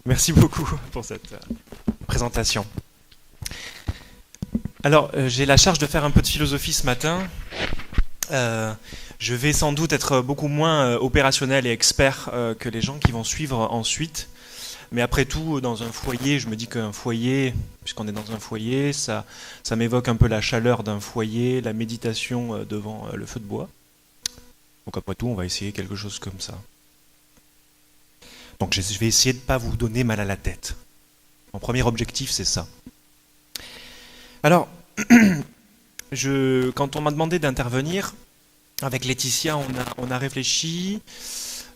Merci beaucoup pour cette présentation. Alors, j'ai la charge de faire un peu de philosophie ce matin. Euh, je vais sans doute être beaucoup moins opérationnel et expert que les gens qui vont suivre ensuite. Mais après tout, dans un foyer, je me dis qu'un foyer, puisqu'on est dans un foyer, ça m'évoque un peu la chaleur d'un foyer, la méditation devant le feu de bois. Donc après tout, on va essayer quelque chose comme ça. Donc je vais essayer de ne pas vous donner mal à la tête. Mon premier objectif, c'est ça. Alors, quand on m'a demandé d'intervenir, avec Laetitia, on a réfléchi,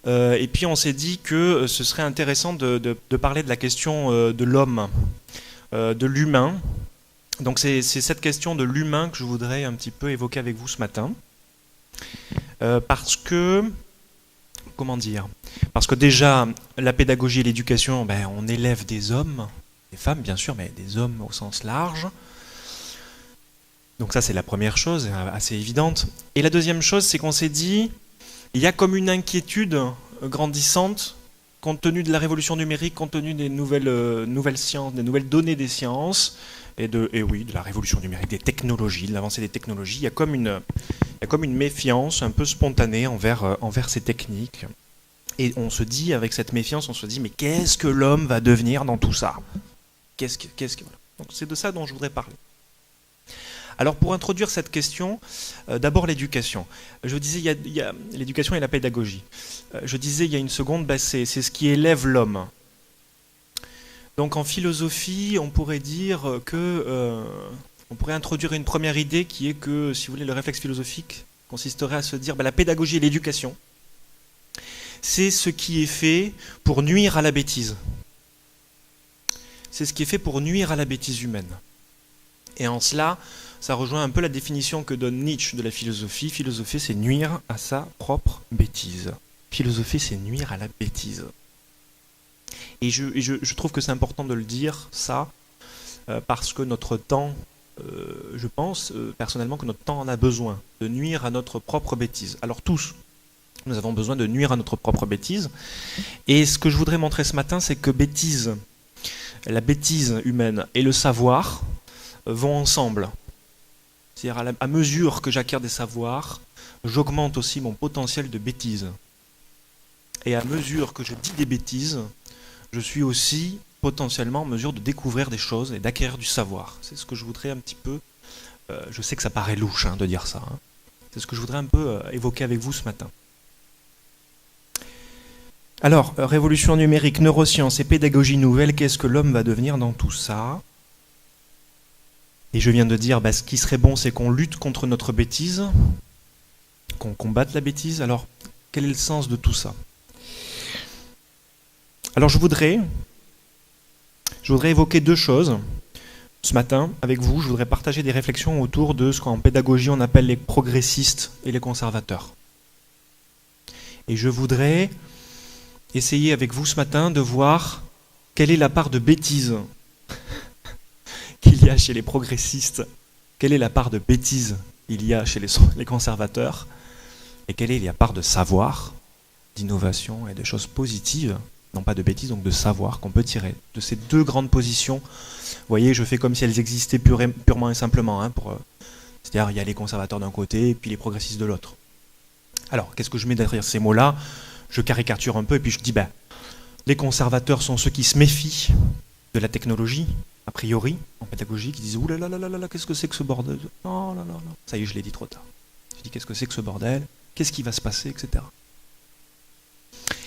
et puis on s'est dit que ce serait intéressant de parler de la question de l'homme, de l'humain. Donc c'est cette question de l'humain que je voudrais un petit peu évoquer avec vous ce matin. Parce que, comment dire? Parce que déjà, la pédagogie et l'éducation, ben, on élève des hommes, des femmes bien sûr, mais des hommes au sens large. Donc ça c'est la première chose, assez évidente. Et la deuxième chose, c'est qu'on s'est dit, il y a comme une inquiétude grandissante, compte tenu de la révolution numérique, compte tenu des nouvelles sciences, des nouvelles données des sciences, et oui, de la révolution numérique, des technologies, de l'avancée des technologies, il y a comme une méfiance un peu spontanée envers ces techniques. Et on se dit, avec cette méfiance, on se dit, mais qu'est-ce que l'homme va devenir dans tout ça? Voilà. Donc c'est de ça dont je voudrais parler. Alors pour introduire cette question, d'abord l'éducation. Je disais, il y a l'éducation et la pédagogie. Je disais il y a une seconde, c'est ce qui élève l'homme. Donc en philosophie, on pourrait dire que... on pourrait introduire une première idée qui est que, si vous voulez, le réflexe philosophique consisterait à se dire, la pédagogie et l'éducation, c'est ce qui est fait pour nuire à la bêtise. C'est ce qui est fait pour nuire à la bêtise humaine. Et en cela, ça rejoint un peu la définition que donne Nietzsche de la philosophie. Philosopher, c'est nuire à sa propre bêtise. Philosopher, c'est nuire à la bêtise. Et je trouve que c'est important de le dire, ça, parce que notre temps, je pense personnellement que notre temps en a besoin, de nuire à notre propre bêtise. Alors tous, nous avons besoin de nuire à notre propre bêtise. Et ce que je voudrais montrer ce matin, c'est que la bêtise humaine et le savoir vont ensemble. C'est-à-dire à mesure que j'acquiers des savoirs, j'augmente aussi mon potentiel de bêtise. Et à mesure que je dis des bêtises, je suis aussi potentiellement en mesure de découvrir des choses et d'acquérir du savoir. C'est ce que je voudrais un petit peu... je sais que ça paraît louche de dire ça. C'est ce que je voudrais un peu évoquer avec vous ce matin. Alors, révolution numérique, neurosciences et pédagogie nouvelle, qu'est-ce que l'homme va devenir dans tout ça? Et je viens de dire, ce qui serait bon, c'est qu'on lutte contre notre bêtise, qu'on combatte la bêtise. Alors, quel est le sens de tout ça? Alors, je voudrais évoquer deux choses ce matin avec vous. Je voudrais partager des réflexions autour de ce qu'en pédagogie on appelle les progressistes et les conservateurs. Et je voudrais essayer avec vous ce matin de voir quelle est la part de bêtise qu'il y a chez les progressistes, quelle est la part de bêtise il y a chez les conservateurs, et quelle est la part de savoir, d'innovation et de choses positives, non pas de bêtises, donc de savoir qu'on peut tirer de ces deux grandes positions. Vous voyez, je fais comme si elles existaient purement et simplement. C'est-à-dire, il y a les conservateurs d'un côté et puis les progressistes de l'autre. Alors, qu'est-ce que je mets derrière ces mots-là? Je caricature un peu et puis je dis, les conservateurs sont ceux qui se méfient de la technologie, a priori, en pédagogie, qui disent « Ouh là là là là là, qu'est-ce que c'est que ce bordel ?» Non, non, non, non. Ça y est, je l'ai dit trop tard. Je dis « Qu'est-ce que c'est que ce bordel? Qu'est-ce qui va se passer ?» etc.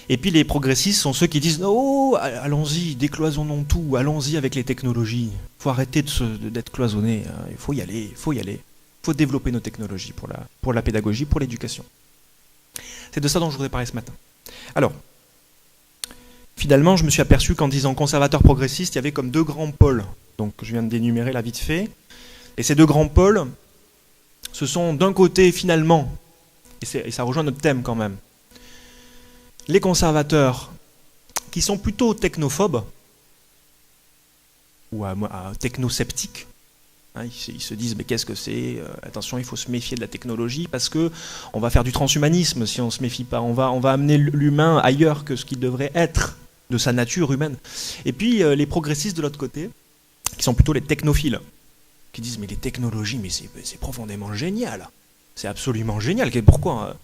Et puis les progressistes sont ceux qui disent « Oh, allons-y, décloisonnons tout, allons-y avec les technologies. Il faut arrêter d'être cloisonné, il faut y aller, il faut y aller. Il faut développer nos technologies pour la pédagogie, pour l'éducation. » C'est de ça dont je voudrais parler ce matin. Alors, finalement, je me suis aperçu qu'en disant conservateur progressiste, il y avait comme deux grands pôles. Donc, je viens de d'énumérer là vite fait. Et ces deux grands pôles, ce sont d'un côté, finalement, et ça rejoint notre thème quand même, les conservateurs qui sont plutôt technophobes, ou technosceptiques. Ils se disent, mais qu'est-ce que c'est? Attention, il faut se méfier de la technologie parce que on va faire du transhumanisme si on ne se méfie pas. On va amener l'humain ailleurs que ce qu'il devrait être. de sa nature humaine. Et puis les progressistes de l'autre côté, qui sont plutôt les technophiles, qui disent mais les technologies, mais c'est profondément génial, c'est absolument génial. Pourquoi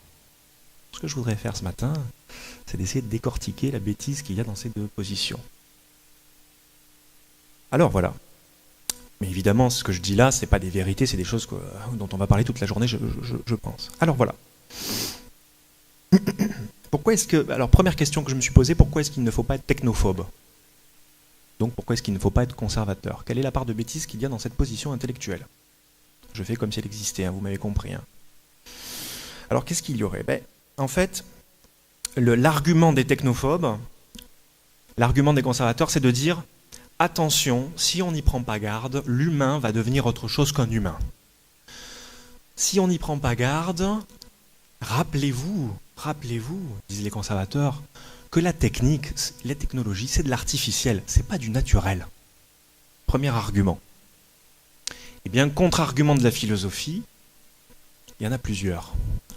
Ce que je voudrais faire ce matin, c'est d'essayer de décortiquer la bêtise qu'il y a dans ces deux positions. Alors voilà. Mais évidemment, ce que je dis là, c'est pas des vérités, c'est des choses dont on va parler toute la journée, je pense. Alors voilà. Alors première question que je me suis posée, pourquoi est-ce qu'il ne faut pas être technophobe? Donc pourquoi est-ce qu'il ne faut pas être conservateur? Quelle est la part de bêtise qu'il y a dans cette position intellectuelle? Je fais comme si elle existait, hein, vous m'avez compris. Hein. Alors qu'est-ce qu'il y aurait? En fait, l'argument des technophobes, l'argument des conservateurs, c'est de dire attention, si on n'y prend pas garde, l'humain va devenir autre chose qu'un humain. Si on n'y prend pas garde, rappelez-vous, disent les conservateurs, que la technique, les technologies, c'est de l'artificiel, c'est pas du naturel. Premier argument. Eh bien, contre-argument de la philosophie, il y en a plusieurs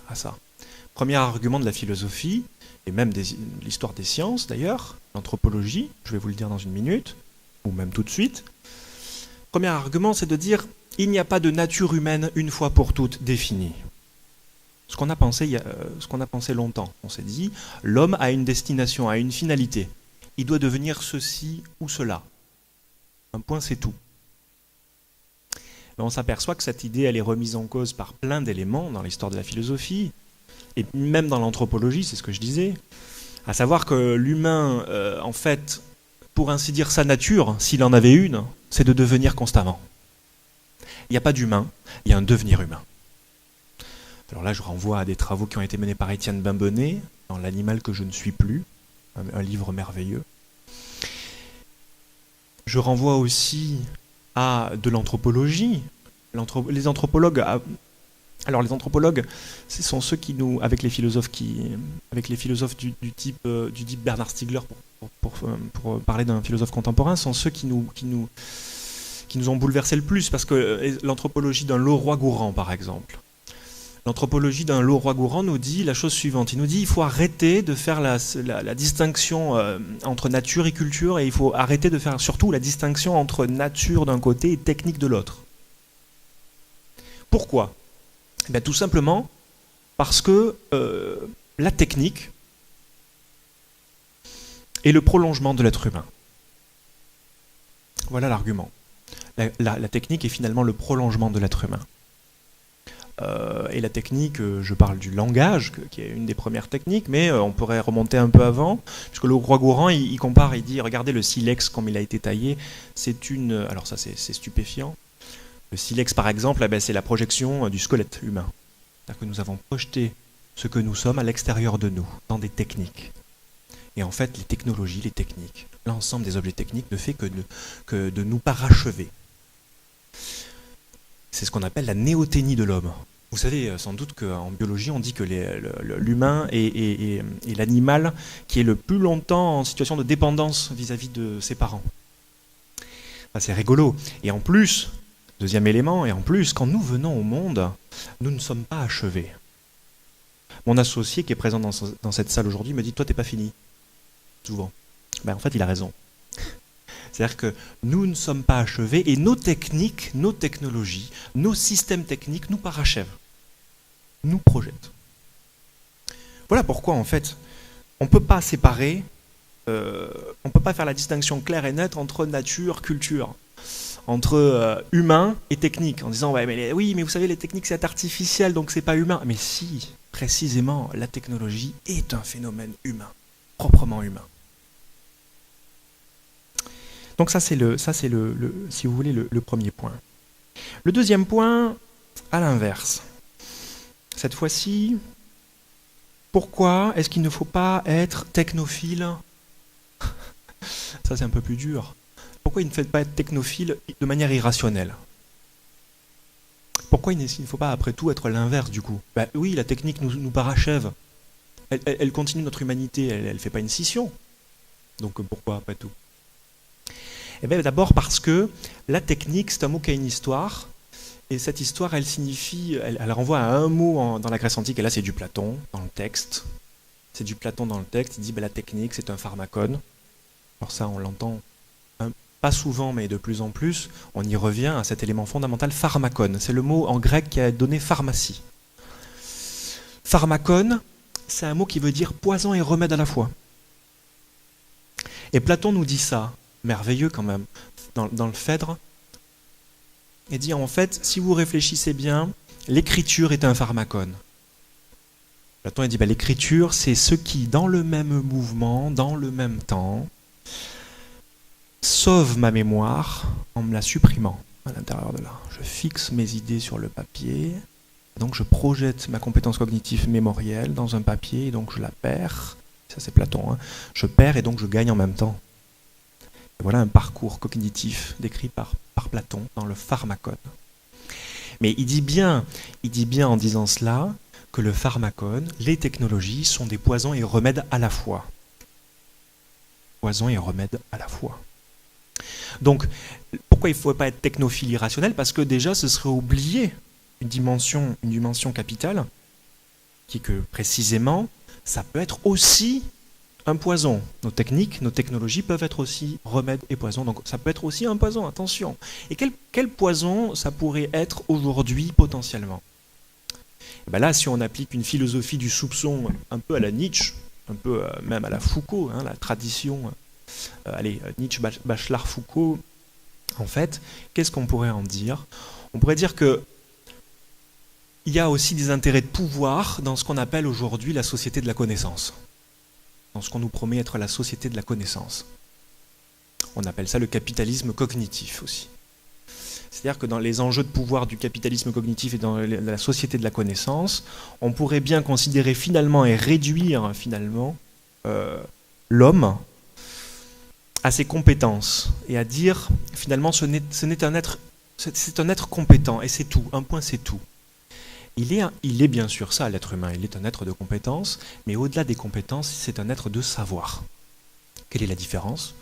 à ça. Premier argument de la philosophie, et même de l'histoire des sciences d'ailleurs, l'anthropologie, je vais vous le dire dans une minute, ou même tout de suite. Premier argument, c'est de dire il n'y a pas de nature humaine une fois pour toutes définie. Ce qu'on a pensé longtemps. On s'est dit, l'homme a une destination, a une finalité. Il doit devenir ceci ou cela. Un point, c'est tout. Mais on s'aperçoit que cette idée, elle est remise en cause par plein d'éléments dans l'histoire de la philosophie, et même dans l'anthropologie, c'est ce que je disais. À savoir que l'humain, en fait, pour ainsi dire sa nature, s'il en avait une, c'est de devenir constamment. Il n'y a pas d'humain, il y a un devenir humain. Alors là, je renvoie à des travaux qui ont été menés par Étienne Bimbonnet, dans L'animal que je ne suis plus, un livre merveilleux. Je renvoie aussi à de l'anthropologie. Les anthropologues, ce sont ceux qui nous, avec les philosophes du type Bernard Stiegler, pour parler d'un philosophe contemporain, sont ceux qui nous ont bouleversé le plus, parce que l'anthropologie d'un Leroi-Gourhan, par exemple. L'anthropologie d'un Leroi-Gourhan nous dit la chose suivante. Il nous dit qu'il faut arrêter de faire la distinction entre nature et culture, et il faut arrêter de faire surtout la distinction entre nature d'un côté et technique de l'autre. Pourquoi ? Tout simplement parce que la technique est le prolongement de l'être humain. Voilà l'argument. La technique est finalement le prolongement de l'être humain. Et la technique, je parle du langage, qui est une des premières techniques, mais on pourrait remonter un peu avant, puisque le Leroi-Gourhan, il compare, il dit, regardez le silex comme il a été taillé, alors ça c'est stupéfiant. Le silex par exemple, c'est la projection du squelette humain. C'est-à-dire que nous avons projeté ce que nous sommes à l'extérieur de nous, dans des techniques. Et en fait, les technologies, les techniques, l'ensemble des objets techniques ne fait que de nous parachever. C'est ce qu'on appelle la néoténie de l'homme. Vous savez sans doute qu'en biologie, on dit que l'humain est l'animal qui est le plus longtemps en situation de dépendance vis-à-vis de ses parents. C'est rigolo. Et en plus, deuxième élément, quand nous venons au monde, nous ne sommes pas achevés. Mon associé qui est présent dans cette salle aujourd'hui me dit « Toi, t'es pas fini ». Souvent. En fait, il a raison. C'est-à-dire que nous ne sommes pas achevés et nos techniques, nos technologies, nos systèmes techniques nous parachèvent, nous projettent. Voilà pourquoi, en fait, on ne peut pas séparer, on ne peut pas faire la distinction claire et nette entre nature, culture, entre humain et technique, en disant oui, mais vous savez, les techniques c'est artificiel, donc c'est pas humain. Mais si, précisément, la technologie est un phénomène humain, proprement humain. Donc ça c'est si vous voulez, le premier point. Le deuxième point, à l'inverse. Cette fois-ci, pourquoi est-ce qu'il ne faut pas être technophile? Ça c'est un peu plus dur. Pourquoi il ne faut pas être technophile de manière irrationnelle? Pourquoi il ne faut pas après tout être l'inverse du coup? Oui, la technique nous parachève. Elle continue notre humanité, elle ne fait pas une scission. Donc pourquoi après tout? D'abord parce que la technique, c'est un mot qui a une histoire, et cette histoire, elle renvoie à un mot dans la Grèce antique, et là c'est du Platon, dans le texte. C'est du Platon dans le texte, il dit la technique, c'est un pharmacone. Alors ça, on l'entend pas souvent, mais de plus en plus, on y revient à cet élément fondamental, pharmakon. C'est le mot en grec qui a donné pharmacie. Pharmakon, c'est un mot qui veut dire poison et remède à la fois. Et Platon nous dit ça, merveilleux quand même, dans le Phèdre. Il dit en fait, si vous réfléchissez bien, l'écriture est un pharmakon. Platon il dit l'écriture, c'est ce qui, dans le même mouvement, dans le même temps, sauve ma mémoire en me la supprimant à l'intérieur de là. Je fixe mes idées sur le papier, donc je projette ma compétence cognitive mémorielle dans un papier, et donc je la perds. Ça c'est Platon, hein. Je perds et donc je gagne en même temps. Et voilà un parcours cognitif décrit par Platon dans le pharmakon. Mais il dit bien en disant cela que le pharmakon, les technologies sont des poisons et remèdes à la fois. Poisons et remèdes à la fois. Donc, pourquoi il ne faut pas être technophile irrationnel? Parce que déjà, ce serait oublier une dimension capitale, qui est que précisément, ça peut être aussi un poison. Nos techniques, nos technologies peuvent être aussi remèdes et poisons. Donc, ça peut être aussi un poison, attention. Et quel poison ça pourrait être aujourd'hui potentiellement? Et bien là, si on applique une philosophie du soupçon un peu à la Nietzsche, un peu même à la Foucault, hein, la tradition... Nietzsche, Bachelard, Foucault, en fait, qu'est-ce qu'on pourrait en dire? On pourrait dire que il y a aussi des intérêts de pouvoir dans ce qu'on appelle aujourd'hui la société de la connaissance, dans ce qu'on nous promet être la société de la connaissance. On appelle ça le capitalisme cognitif aussi. C'est-à-dire que dans les enjeux de pouvoir du capitalisme cognitif et dans la société de la connaissance, on pourrait bien considérer finalement et réduire finalement l'homme à ses compétences et à dire finalement c'est un être compétent et c'est tout, un point c'est tout. Il est bien sûr ça, l'être humain, il est un être de compétences, mais au-delà des compétences, c'est un être de savoir. Quelle est la différence?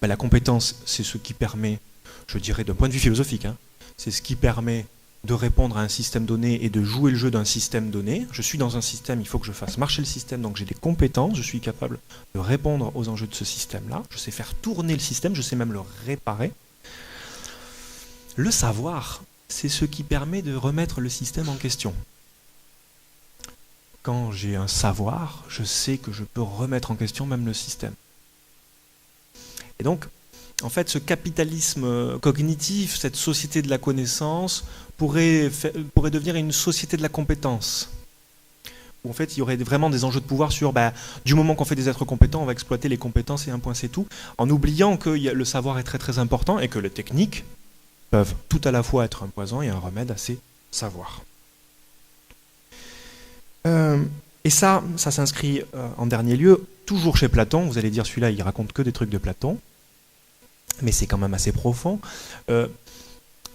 La compétence, c'est ce qui permet, je dirais d'un point de vue philosophique, hein, c'est ce qui permet de répondre à un système donné et de jouer le jeu d'un système donné. Je suis dans un système, il faut que je fasse marcher le système, donc j'ai des compétences, je suis capable de répondre aux enjeux de ce système-là, je sais faire tourner le système, je sais même le réparer. Le savoir, c'est ce qui permet de remettre le système en question. Quand j'ai un savoir, je sais que je peux remettre en question même le système. Et donc, en fait, ce capitalisme cognitif, cette société de la connaissance, pourrait devenir une société de la compétence. Où en fait, il y aurait vraiment des enjeux de pouvoir sur, du moment qu'on fait des êtres compétents, on va exploiter les compétences et un point c'est tout, en oubliant que le savoir est très très important et que les techniques peuvent tout à la fois être un poison et un remède à ces savoirs. Et ça s'inscrit en dernier lieu, toujours chez Platon. Vous allez dire, celui-là, il raconte que des trucs de Platon. Mais c'est quand même assez profond,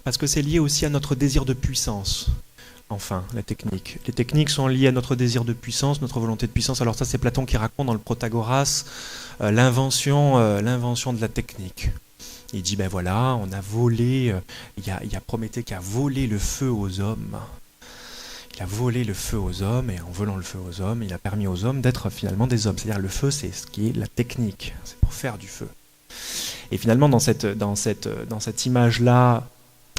parce que c'est lié aussi à notre désir de puissance. Enfin, la technique. Les techniques sont liées à notre désir de puissance, notre volonté de puissance. Alors ça, c'est Platon qui raconte dans le Protagoras l'invention de la technique. Il dit, voilà, on a volé, il y a Prométhée qui a volé le feu aux hommes. Il a volé le feu aux hommes, et en volant le feu aux hommes, il a permis aux hommes d'être finalement des hommes. C'est-à-dire le feu, c'est ce qui est la technique, c'est pour faire du feu. Et finalement, dans cette image-là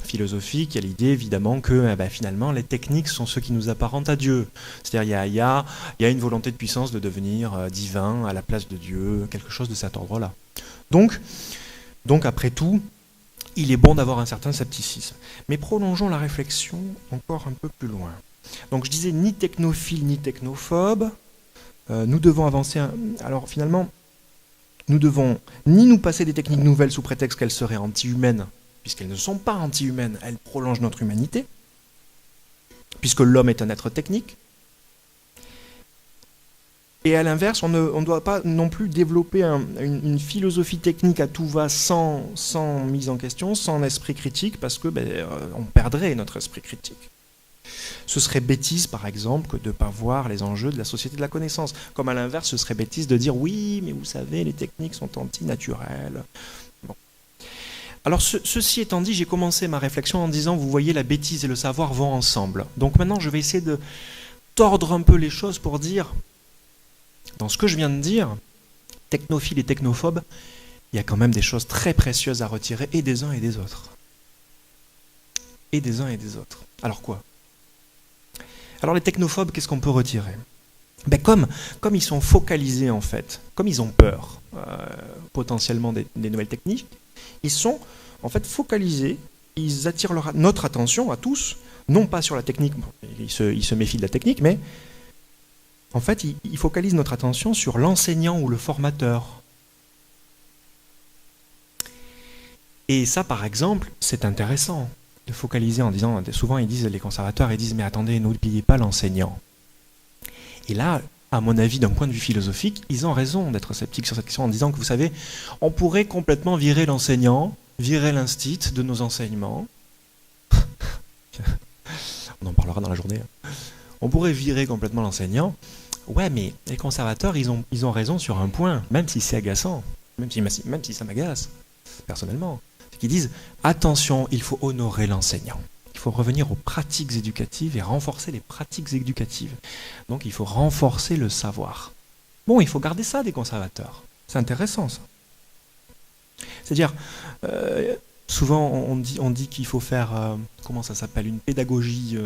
philosophique, il y a l'idée évidemment que finalement les techniques sont ceux qui nous apparentent à Dieu. C'est-à-dire il y a une volonté de puissance de devenir divin à la place de Dieu, quelque chose de cet ordre-là. Donc après tout, il est bon d'avoir un certain scepticisme. Mais prolongeons la réflexion encore un peu plus loin. Donc je disais ni technophile ni technophobe, nous devons avancer. Alors finalement, nous devons ni nous passer des techniques nouvelles sous prétexte qu'elles seraient anti-humaines, puisqu'elles ne sont pas anti-humaines, elles prolongent notre humanité, puisque l'homme est un être technique. Et à l'inverse, on ne doit pas non plus développer une philosophie technique à tout va sans mise en question, sans esprit critique, parce que on perdrait notre esprit critique. Ce serait bêtise, par exemple, que de ne pas voir les enjeux de la société de la connaissance. Comme à l'inverse, ce serait bêtise de dire « oui, mais vous savez, les techniques sont antinaturelles ». Bon. Alors, ceci étant dit, j'ai commencé ma réflexion en disant « vous voyez, la bêtise et le savoir vont ensemble ». Donc maintenant, je vais essayer de tordre un peu les choses pour dire, dans ce que je viens de dire, technophile et technophobe, il y a quand même des choses très précieuses à retirer et des uns et des autres. Et des uns et des autres. Alors quoi? Alors les technophobes, qu'est-ce qu'on peut retirer? Ben comme ils sont focalisés en fait, comme ils ont peur potentiellement des nouvelles techniques, ils sont en fait focalisés, ils attirent notre attention à tous, non pas sur la technique, bon, ils se méfient de la technique, mais en fait ils focalisent notre attention sur l'enseignant ou le formateur. Et ça par exemple, c'est intéressant de focaliser en disant, souvent ils disent, les conservateurs, ils disent mais attendez, n'oubliez pas l'enseignant. Et là, à mon avis, d'un point de vue philosophique, ils ont raison d'être sceptiques sur cette question en disant que, vous savez, on pourrait complètement virer l'enseignant, virer l'instit de nos enseignements. On en parlera dans la journée. On pourrait virer complètement l'enseignant. Ouais, mais les conservateurs, ils ont raison sur un point, même si c'est agaçant, même si ça m'agace, personnellement. C'est qu'ils disent, attention, il faut honorer l'enseignant. Il faut revenir aux pratiques éducatives et renforcer les pratiques éducatives. Donc il faut renforcer le savoir. Bon, il faut garder ça des conservateurs. C'est intéressant ça. C'est-à-dire, souvent on dit qu'il faut faire, comment ça s'appelle, une pédagogie,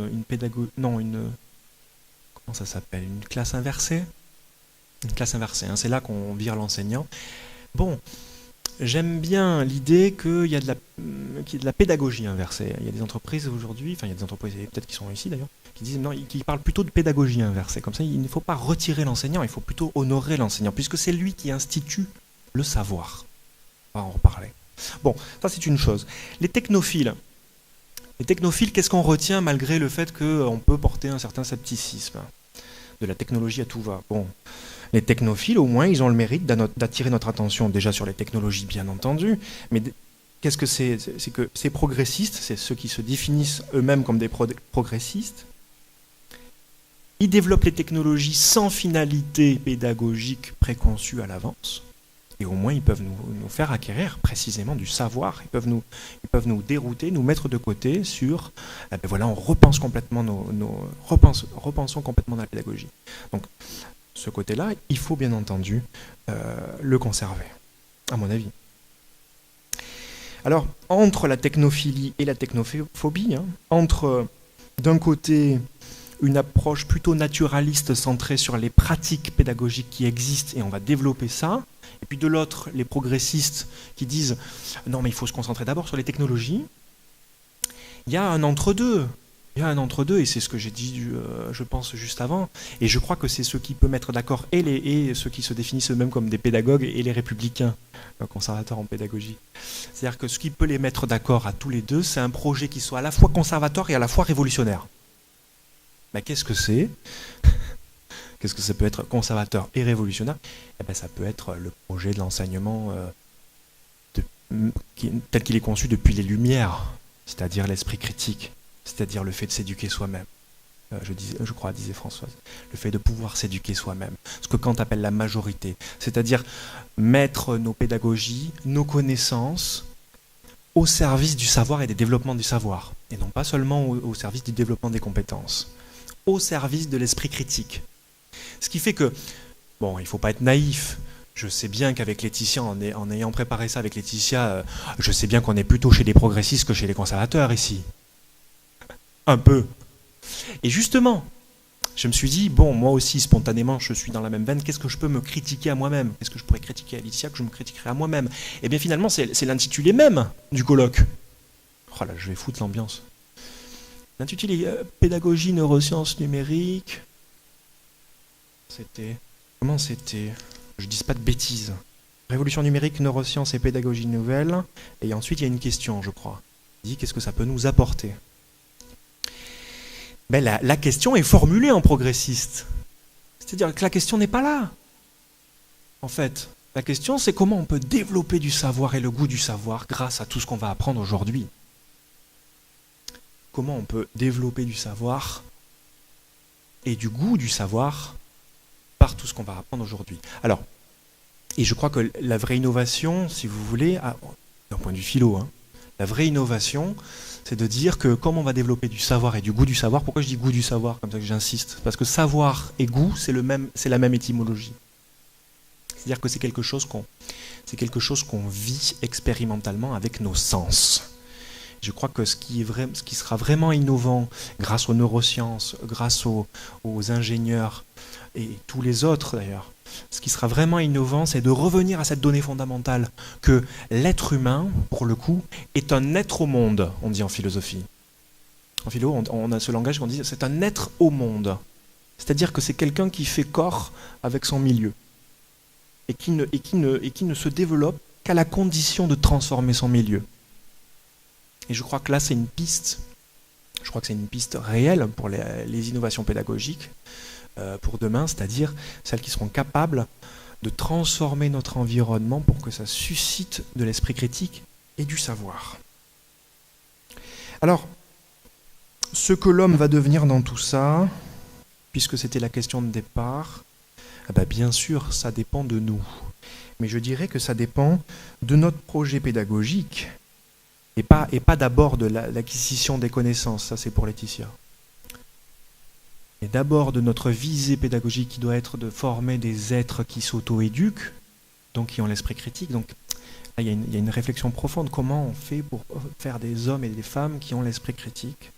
comment ça s'appelle, une classe inversée? Une classe inversée, hein, c'est là qu'on vire l'enseignant. Bon, j'aime bien l'idée qu'il y a de la pédagogie inversée. Il y a des entreprises aujourd'hui, enfin il y a des entreprises peut-être qui sont ici d'ailleurs, qui disent non, qui parlent plutôt de pédagogie inversée. Comme ça, il ne faut pas retirer l'enseignant, il faut plutôt honorer l'enseignant, puisque c'est lui qui institue le savoir. On va en reparler. Bon, ça c'est une chose. Les technophiles, qu'est-ce qu'on retient malgré le fait qu'on peut porter un certain scepticisme? De la technologie à tout va. Bon. Les technophiles, au moins, ils ont le mérite d'attirer notre attention déjà sur les technologies, bien entendu, mais qu'est-ce que c'est? C'est que ces progressistes, c'est ceux qui se définissent eux-mêmes comme des progressistes, ils développent les technologies sans finalité pédagogique préconçue à l'avance, et au moins ils peuvent nous faire acquérir précisément du savoir, ils peuvent nous dérouter, nous mettre de côté sur, voilà, on repense complètement repensons complètement dans la pédagogie. Donc, ce côté-là, il faut bien entendu le conserver, à mon avis. Alors, entre la technophilie et la technophobie, entre d'un côté une approche plutôt naturaliste centrée sur les pratiques pédagogiques qui existent et on va développer ça, et puis de l'autre, les progressistes qui disent non mais il faut se concentrer d'abord sur les technologies, il y a un entre-deux. Il y a un entre-deux, et c'est ce que j'ai dit, je pense, juste avant. Et je crois que c'est ce qui peut mettre d'accord et ceux qui se définissent eux-mêmes comme des pédagogues et les républicains, conservateurs en pédagogie. C'est-à-dire que ce qui peut les mettre d'accord à tous les deux, c'est un projet qui soit à la fois conservateur et à la fois révolutionnaire. Ben, qu'est-ce que c'est? Qu'est-ce que ça peut être conservateur et révolutionnaire? Eh ben, ça peut être le projet de l'enseignement tel qu'il est conçu depuis les Lumières, c'est-à-dire l'esprit critique. C'est-à-dire le fait de s'éduquer soi-même. Je crois, disait Françoise, le fait de pouvoir s'éduquer soi-même. Ce que Kant appelle la majorité. C'est-à-dire mettre nos pédagogies, nos connaissances au service du savoir et des développements du savoir. Et non pas seulement au service du développement des compétences. Au service de l'esprit critique. Ce qui fait que, bon, il ne faut pas être naïf. Je sais bien qu'avec Laetitia, en ayant préparé ça avec Laetitia, je sais bien qu'on est plutôt chez les progressistes que chez les conservateurs ici. Un peu. Et justement, je me suis dit, bon, moi aussi, spontanément, je suis dans la même veine, qu'est-ce que je peux me critiquer à moi-même? Qu'est-ce que je pourrais critiquer à Laetitia que je me critiquerais à moi-même? Et bien finalement, c'est l'intitulé même du colloque. Oh là, je vais foutre l'ambiance. L'intitulé pédagogie, neurosciences numériques. Comment c'était? Je ne dis pas de bêtises. Révolution numérique, neurosciences et pédagogie nouvelle. Et ensuite, il y a une question, je crois. Il dit, qu'est-ce que ça peut nous apporter? Ben la question est formulée en progressiste. C'est-à-dire que la question n'est pas là. En fait, la question c'est comment on peut développer du savoir et le goût du savoir grâce à tout ce qu'on va apprendre aujourd'hui. Comment on peut développer du savoir et du goût du savoir par tout ce qu'on va apprendre aujourd'hui. Alors, et je crois que la vraie innovation, si vous voulez, d'un point de vue philo, la vraie innovation, c'est de dire que comme on va développer du savoir et du goût du savoir, pourquoi je dis goût du savoir, comme ça que j'insiste? Parce que savoir et goût, c'est la même étymologie. C'est-à-dire que c'est quelque chose c'est quelque chose qu'on vit expérimentalement avec nos sens. Je crois que ce qui sera vraiment innovant grâce aux neurosciences, grâce aux ingénieurs et tous les autres d'ailleurs, ce qui sera vraiment innovant, c'est de revenir à cette donnée fondamentale que l'être humain, pour le coup, est un être au monde, on dit en philosophie. En philo, on a ce langage qu'on dit c'est un être au monde. C'est-à-dire que c'est quelqu'un qui fait corps avec son milieu et qui ne se développe qu'à la condition de transformer son milieu. Et je crois que là, c'est une piste. Je crois que c'est une piste réelle pour les innovations pédagogiques pour demain, c'est-à-dire celles qui seront capables de transformer notre environnement pour que ça suscite de l'esprit critique et du savoir. Alors, ce que l'homme va devenir dans tout ça, puisque c'était la question de départ, bien sûr, ça dépend de nous. Mais je dirais que ça dépend de notre projet pédagogique, et pas d'abord de l'acquisition des connaissances, ça c'est pour Laetitia. Et d'abord de notre visée pédagogique qui doit être de former des êtres qui s'auto-éduquent, donc qui ont l'esprit critique. Donc là, il y a une réflexion profonde. Comment on fait pour faire des hommes et des femmes qui ont l'esprit critique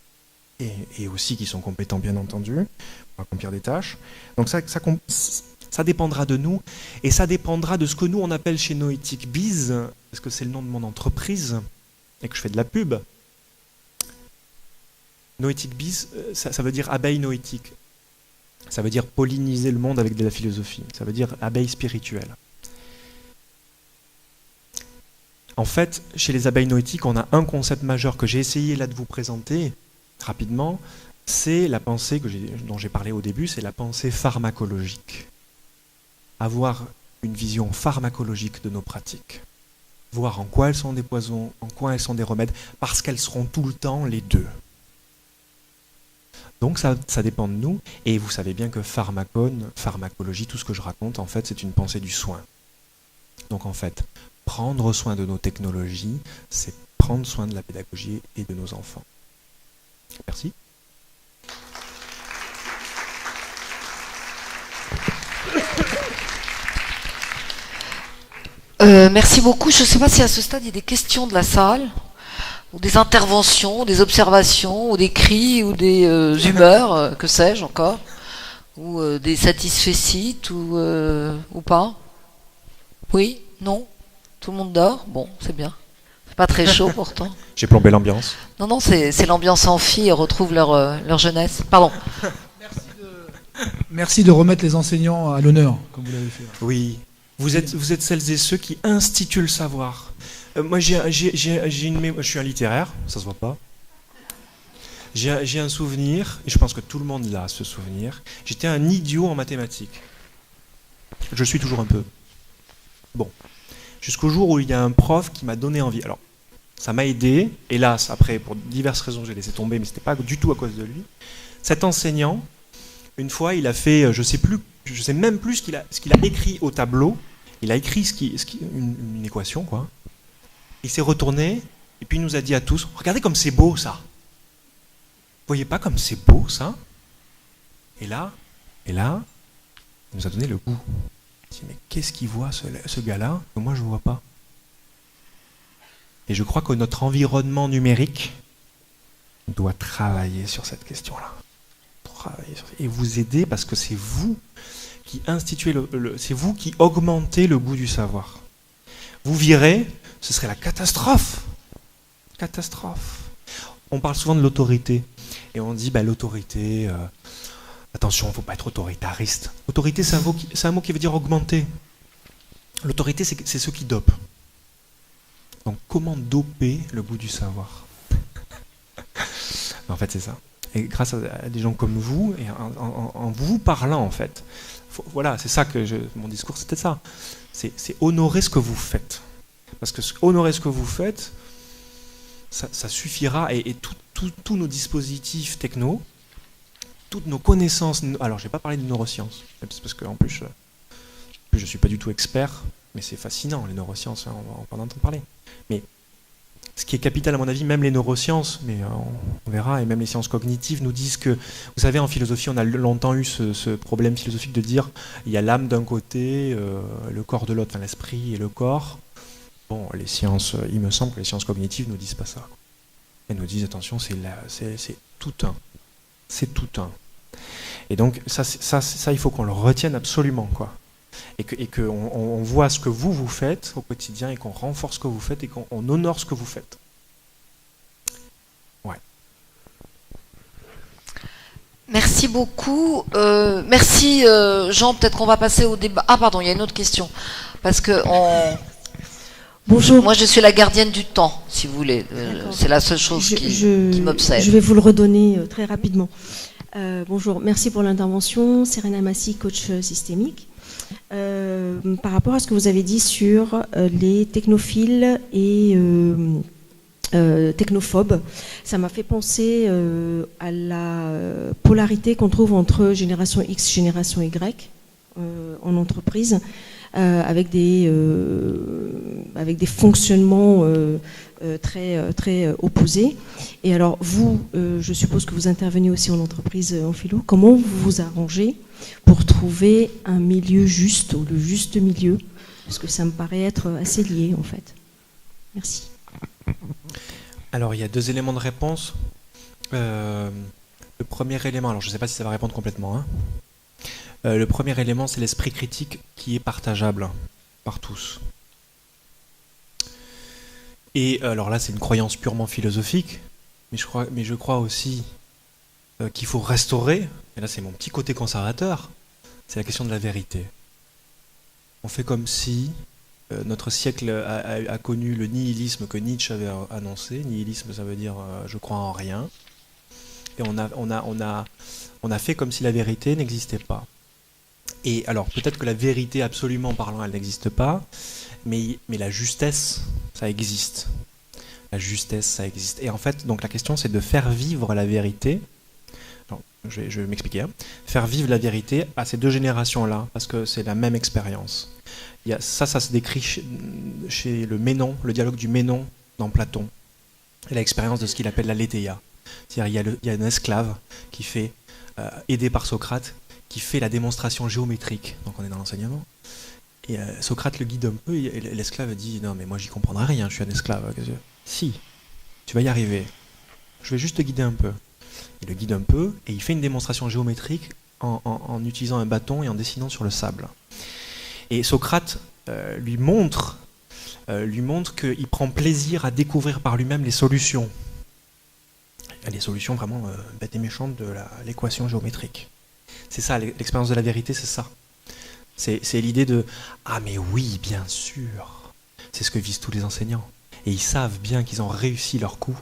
et aussi qui sont compétents, bien entendu, pour accomplir des tâches. Donc ça dépendra de nous, et ça dépendra de ce que nous on appelle chez Noétique Biz, parce que c'est le nom de mon entreprise, et que je fais de la pub. Noétique Biz, ça veut dire abeille noétique. Ça veut dire polliniser le monde avec de la philosophie. Ça veut dire abeille spirituelle. En fait, chez les abeilles noétiques, on a un concept majeur que j'ai essayé là de vous présenter rapidement, c'est la pensée dont j'ai parlé au début, c'est la pensée pharmacologique. Avoir une vision pharmacologique de nos pratiques. Voir en quoi elles sont des poisons, en quoi elles sont des remèdes, parce qu'elles seront tout le temps les deux. Donc ça dépend de nous, et vous savez bien que pharmacologie, tout ce que je raconte, en fait, c'est une pensée du soin. Donc en fait, prendre soin de nos technologies, c'est prendre soin de la pédagogie et de nos enfants. Merci. Merci beaucoup. Je ne sais pas si à ce stade il y a des questions de la salle, ou des interventions, des observations, ou des cris, ou des humeurs, que sais-je encore, ou des satisfecit, ou pas. Oui, non, tout le monde dort. Bon, c'est bien. C'est pas très chaud pourtant. J'ai plombé l'ambiance. Non, c'est l'ambiance amphi, ils retrouvent leur jeunesse. Pardon. Merci de remettre les enseignants à l'honneur, comme vous l'avez fait. Oui. Vous êtes celles et ceux qui instituent le savoir. Moi, je suis un littéraire, ça se voit pas. J'ai un souvenir, et je pense que tout le monde l'a, ce souvenir. J'étais un idiot en mathématiques. Je suis toujours un peu. Bon. Jusqu'au jour où il y a un prof qui m'a donné envie. Alors, ça m'a aidé. Hélas, après, pour diverses raisons, j'ai laissé tomber, mais ce n'était pas du tout à cause de lui. Cet enseignant, une fois, il a fait, je sais même plus ce qu'il a écrit au tableau. Il a écrit une équation, quoi. Il s'est retourné, et puis il nous a dit à tous, regardez comme c'est beau, ça. Vous voyez pas comme c'est beau, ça? Et là, il nous a donné le goût. Il dit, mais qu'est-ce qu'il voit, ce gars-là, que moi je ne vois pas? Et je crois que notre environnement numérique doit travailler sur cette question-là. Et vous aider, parce que c'est vous qui instituez c'est vous qui augmentez le goût du savoir. Vous virez, ce serait la catastrophe. Catastrophe. On parle souvent de l'autorité. Et on dit, l'autorité, attention, il ne faut pas être autoritariste. Autorité, c'est un mot qui veut dire augmenter. L'autorité, c'est ceux qui dopent. Donc, comment doper le goût du savoir? En fait, c'est ça. Et grâce à des gens comme vous, et en vous parlant, en fait, voilà, c'est ça que mon discours, c'était ça. C'est honorer ce que vous faites. Parce que honorer ce que vous faites, ça suffira, et tous nos dispositifs techno, toutes nos connaissances, alors je n'ai pas parlé de neurosciences, parce qu'en plus, je ne suis pas du tout expert, mais c'est fascinant, les neurosciences, on va en entendre parler. Mais ce qui est capital à mon avis, même les neurosciences, mais on verra, et même les sciences cognitives nous disent que, vous savez, en philosophie, on a longtemps eu ce problème philosophique de dire il y a l'âme d'un côté, le corps de l'autre, enfin l'esprit et le corps. Bon, les sciences, il me semble que les sciences cognitives nous disent pas ça. Elles nous disent attention, c'est tout un, c'est tout un. Et donc ça il faut qu'on le retienne absolument, quoi. Et qu'on voit ce que vous faites au quotidien et qu'on renforce ce que vous faites et qu'on honore ce que vous faites. Ouais. Merci beaucoup. Merci Jean, peut-être qu'on va passer au débat. Ah pardon, il y a une autre question. Parce que Bonjour. moi je suis la gardienne du temps, si vous voulez. C'est la seule chose qui m'obsède. Je vais vous le redonner très rapidement. Bonjour, merci pour l'intervention. Serena Massy, coach systémique. Par rapport à ce que vous avez dit sur les technophiles et technophobes, ça m'a fait penser à la polarité qu'on trouve entre génération X et génération Y en entreprise, avec des fonctionnements très opposés. Et alors vous, je suppose que vous intervenez aussi en entreprise en philo. Comment vous vous arrangez pour trouver un milieu juste, ou le juste milieu? Parce que ça me paraît être assez lié en fait. Merci. Alors il y a 2 éléments de réponse. Le premier élément, alors je ne sais pas si ça va répondre complètement, hein. Le premier élément, c'est l'esprit critique qui est partageable par tous. Et alors là, c'est une croyance purement philosophique, mais je crois aussi qu'il faut restaurer, et là c'est mon petit côté conservateur, c'est la question de la vérité. On fait comme si notre siècle a connu le nihilisme que Nietzsche avait annoncé. Nihilisme, ça veut dire je crois en rien. Et on a fait comme si la vérité n'existait pas. Et alors, peut-être que la vérité, absolument parlant, elle n'existe pas, mais la justesse, ça existe. La justesse, ça existe. Et en fait, donc la question, c'est de faire vivre la vérité. Alors, je vais m'expliquer. Hein. Faire vivre la vérité à ces 2 générations-là, parce que c'est la même expérience. Ça se décrit chez le Ménon, le dialogue du Ménon dans Platon. Et l'expérience de ce qu'il appelle la létheia. C'est-à-dire, il y a un esclave qui fait, aidé par Socrate, qui fait la démonstration géométrique. Donc on est dans l'enseignement. Et Socrate le guide un peu, et l'esclave dit « Non, mais moi j'y comprendrai rien, je suis un esclave. » Si, tu vas y arriver. Je vais juste te guider un peu. Il le guide un peu, et il fait une démonstration géométrique en utilisant un bâton et en dessinant sur le sable. Et Socrate lui montre qu'il prend plaisir à découvrir par lui-même les solutions. Les solutions vraiment bêtes et méchantes de l'équation géométrique. C'est ça, l'expérience de la vérité, c'est ça. C'est l'idée de « Ah mais oui, bien sûr !» C'est ce que visent tous les enseignants. Et ils savent bien qu'ils ont réussi leur coup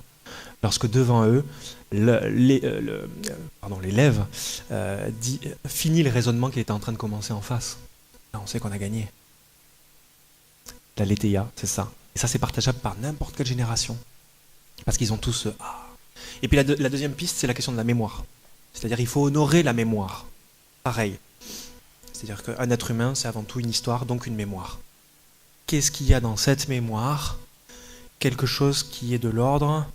lorsque devant eux, l'élève finit le raisonnement qu'il était en train de commencer en face. Là, on sait qu'on a gagné. La létheia, c'est ça. Et ça, c'est partageable par n'importe quelle génération. Parce qu'ils ont tous « Ah !» Et puis la deuxième piste, c'est la question de la mémoire. C'est-à-dire il faut honorer la mémoire. Pareil. C'est-à-dire qu'un être humain, c'est avant tout une histoire, donc une mémoire. Qu'est-ce qu'il y a dans cette mémoire? Quelque chose qui est de l'ordre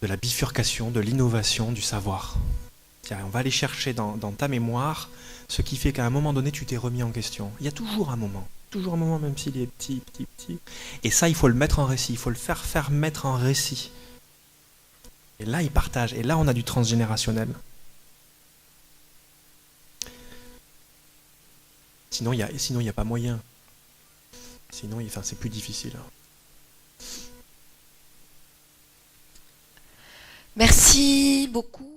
de la bifurcation, de l'innovation, du savoir. C'est-à-dire, on va aller chercher dans ta mémoire ce qui fait qu'à un moment donné, tu t'es remis en question. Il y a toujours un moment, même s'il est petit. Et ça, il faut le mettre en récit, il faut le faire mettre en récit. Et là, ils partagent. Et là, on a du transgénérationnel. Sinon, il n'y a pas moyen. Sinon, c'est plus difficile. Merci beaucoup.